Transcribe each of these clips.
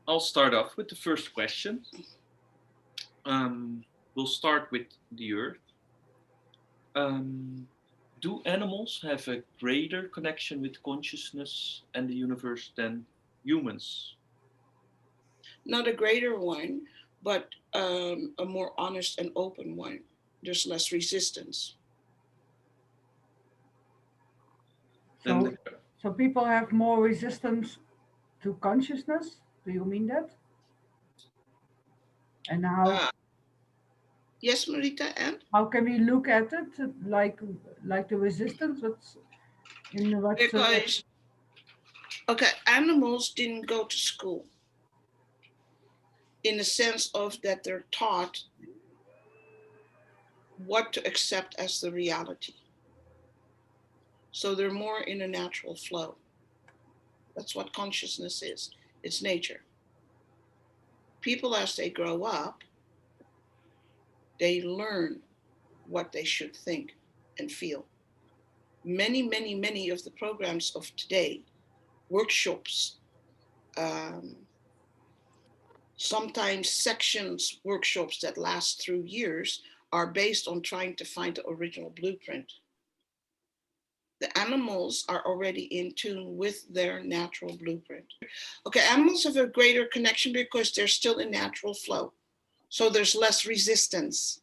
I'll start off with the first question. We'll start with the Earth. Um, do animals have a greater connection with consciousness and the universe than humans? Not a greater one, but a more honest and open one. There's less resistance. And So people have more resistance to consciousness. Do you mean that? And Uh, yes, Marita, and? how can we look at it like the resistance? Because, okay, animals didn't go to school in the sense of that they're taught what to accept as the reality. So they're more in a natural flow. That's what consciousness is. It's nature. People, as they grow up, they learn what they should think and feel. Many of the programs of today, workshops, um, sometimes sections, workshops that last through years, are based on trying to find the original blueprint. The animals are already in tune with their natural blueprint. Okay, animals have a greater connection because they're still in natural flow. So there's less resistance.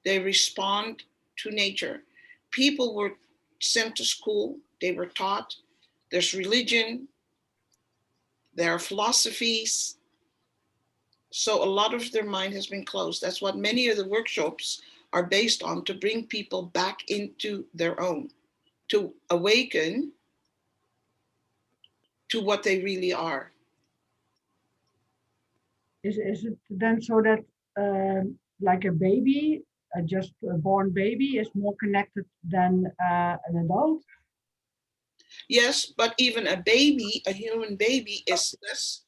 They respond to nature. People were sent to school, they were taught. There's religion, there are philosophies. So a lot of their mind has been closed. That's what many of the workshops are based on, to bring people back into their own, to awaken to what they really are. Is it then so that like a baby, just a born baby, is more connected than an adult? Yes, but even a baby, a human baby, is less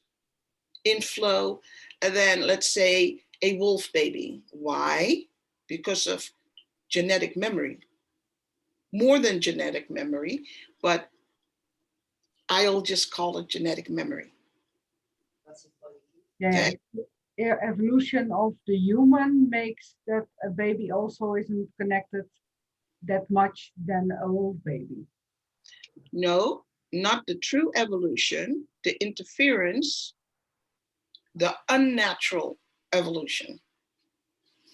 in flow than, let's say, a wolf baby. Why? Because of genetic memory. More than genetic memory, but I'll just call it genetic memory. Yeah, yeah. Evolution of the human makes that a baby also isn't connected that much than a old baby. No, not the true evolution, the interference, the unnatural evolution.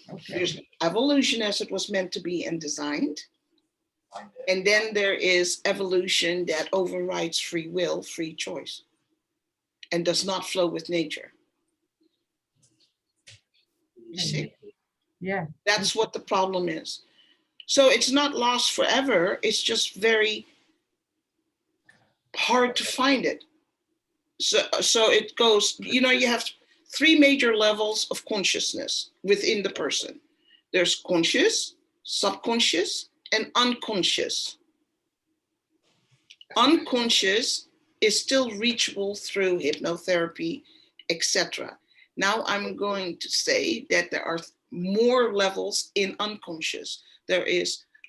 Okay. There's evolution as it was meant to be and designed. And then there is evolution that overrides free will, free choice, and does not flow with nature. You see? Yeah. That's what the problem is. So it's not lost forever. It's just very hard to find it. So it goes, you have three major levels of consciousness within the person. There's conscious, subconscious, and unconscious. Unconscious is still reachable through hypnotherapy, etc. Now I'm going to say that there are more levels in unconscious.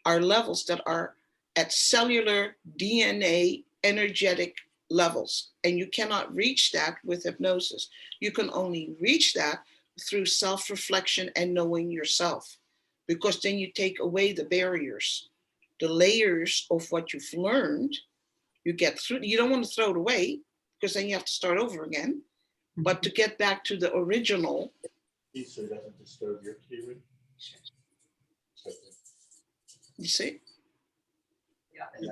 Are levels that are at cellular DNA energetic levels, and you cannot reach that with hypnosis. You can only reach that through self-reflection and knowing yourself, because then you take away the barriers, the layers of what you've learned. You get through. You don't want to throw it away, because then you have to start over again. But to get back to the original. So it doesn't disturb your hearing. You see? Yeah.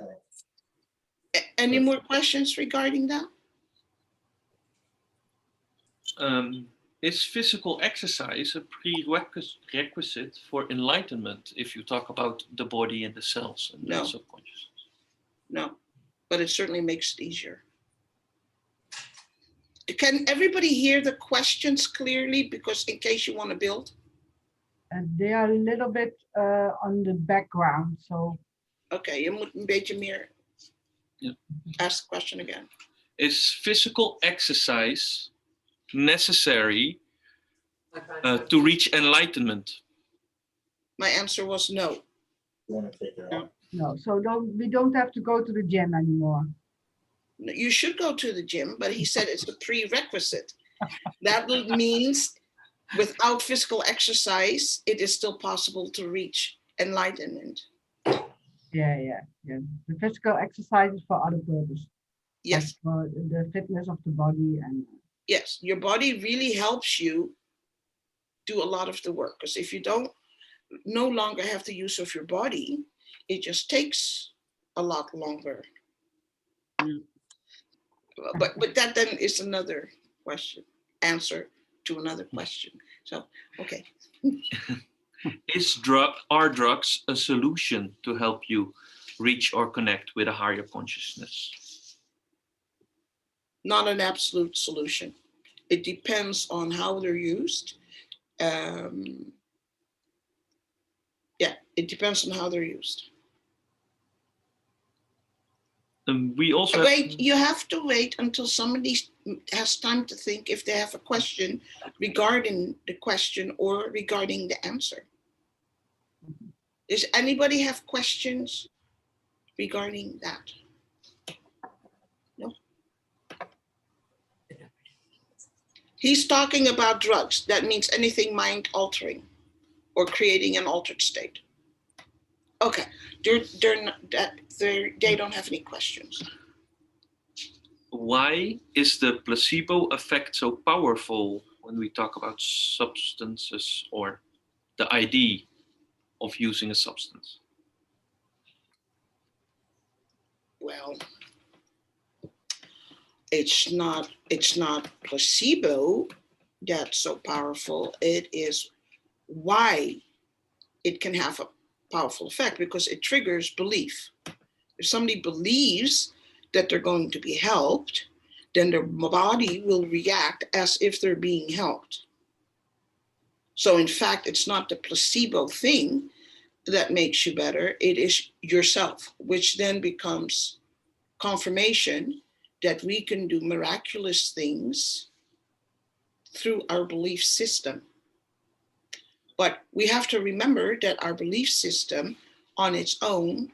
Any more questions regarding that? Is physical exercise a prerequisite for enlightenment if you talk about the body and the cells and No. the subconscious? No, but it certainly makes it easier. Can everybody hear the questions clearly? Because in case you want to build. And they are a little bit on the background, so. Okay, je moet een beetje meer. Yeah. Ask the question again. Is physical exercise necessary to reach enlightenment? My answer was no. You want to take it out? No, so we don't have to go to the gym anymore. You should go to the gym, but he said it's a prerequisite. That means without physical exercise, it is still possible to reach enlightenment. Yeah. The physical exercise is for other purpose, like Yes, for the fitness of the body and yes. Your body really helps you do a lot of the work, because if you don't no longer have the use of your body, it just takes a lot longer. But that then is another question, answer to another question. So, okay. Are drugs a solution to help you reach or connect with a higher consciousness? Not an absolute solution. It depends on how they're used. Yeah, it depends on how they're used. We also Wait, you have to wait until somebody has time to think if they have a question regarding the question or regarding the answer. Does anybody have questions regarding that? No. He's talking about drugs. That means anything mind altering or creating an altered state. Okay, they don't have any questions. Why is the placebo effect so powerful when we talk about substances or the idea of using a substance? Well, it's not placebo that's so powerful. It is why it can have a powerful effect, because it triggers belief. If somebody believes that they're going to be helped, then their body will react as if they're being helped. So in fact, it's not the placebo thing that makes you better, it is yourself, which then becomes confirmation that we can do miraculous things through our belief system. But we have to remember that our belief system on its own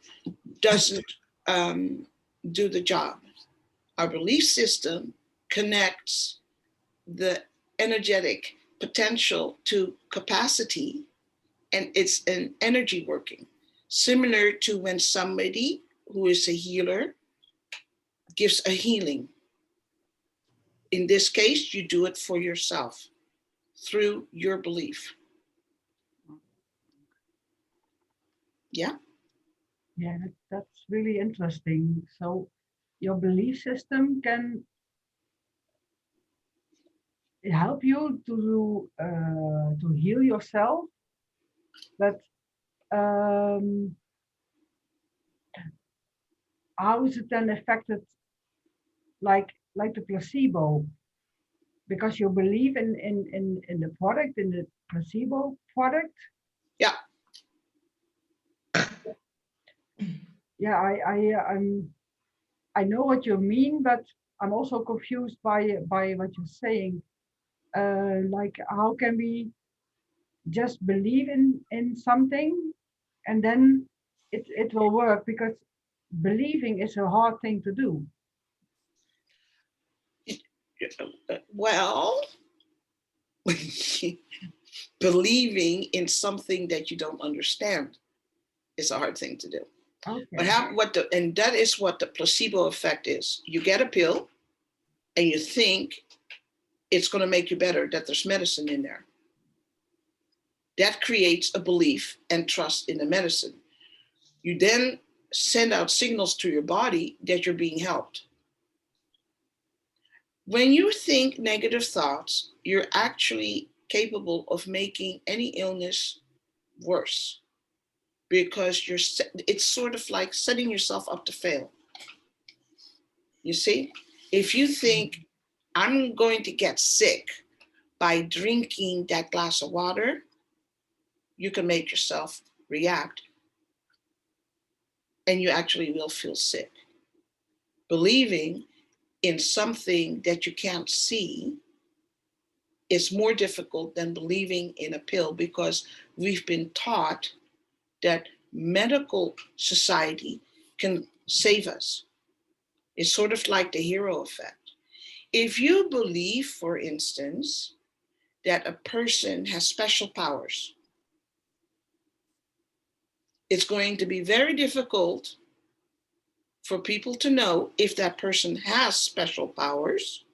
doesn't do the job. Our belief system connects the energetic potential to capacity, and it's an energy working, similar to when somebody who is a healer gives a healing. In this case, you do it for yourself through your belief. Yeah. yeah, that's really interesting. So your belief system can help you to heal yourself, but um, how is it then affected like the placebo? Because you believe in the product, in the placebo product. Yeah. Yeah, I know what you mean, but I'm also confused by what you're saying. Like, how can we just believe in something and then it will work? Because believing is a hard thing to do. Well, believing in something that you don't understand is a hard thing to do. Okay. And that is what the placebo effect is. You get a pill and you think it's going to make you better, that there's medicine in there. That creates a belief and trust in the medicine. You then send out signals to your body that you're being helped. When you think negative thoughts, you're actually capable of making any illness worse, because it's sort of like setting yourself up to fail. You see, if you think I'm going to get sick by drinking that glass of water, you can make yourself react and you actually will feel sick. Believing in something that you can't see is more difficult than believing in a pill, because we've been taught that medical society can save us. It's sort of like the hero effect. If you believe, for instance, that a person has special powers, it's going to be very difficult for people to know if that person has special powers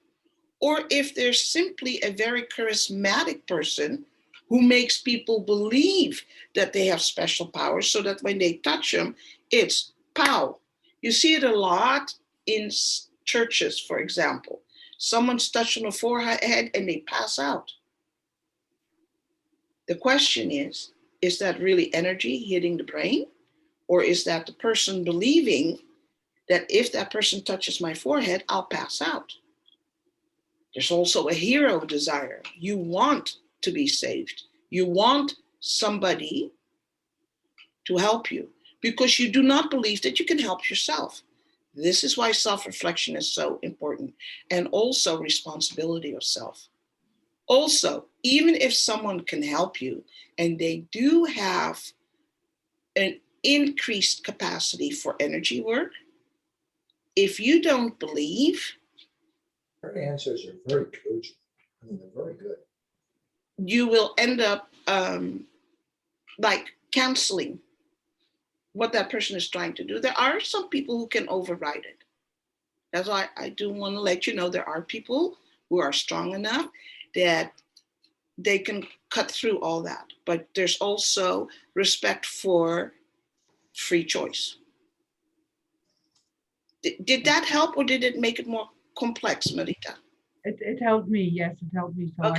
or if they're simply a very charismatic person who makes people believe that they have special powers so that when they touch them, it's pow. You see it a lot in churches, for example. Someone's touched on the forehead and they pass out. The question is that really energy hitting the brain? Or is that the person believing that if that person touches my forehead, I'll pass out? There's also a hero desire. You want to be saved. You want somebody to help you because you do not believe that you can help yourself. This is why self-reflection is so important, and also responsibility of self. Also, even if someone can help you and they do have an increased capacity for energy work, if you don't believe, Her answers are very cogent. I mean, they're very good. you will end up like canceling what that person is trying to do. There are some people who can override it. That's why I do want to let you know there are people who are strong enough that they can cut through all that. But there's also respect for free choice. Did that help or did it make it more complex, Marita? It helped me, yes, it helped me. So Okay.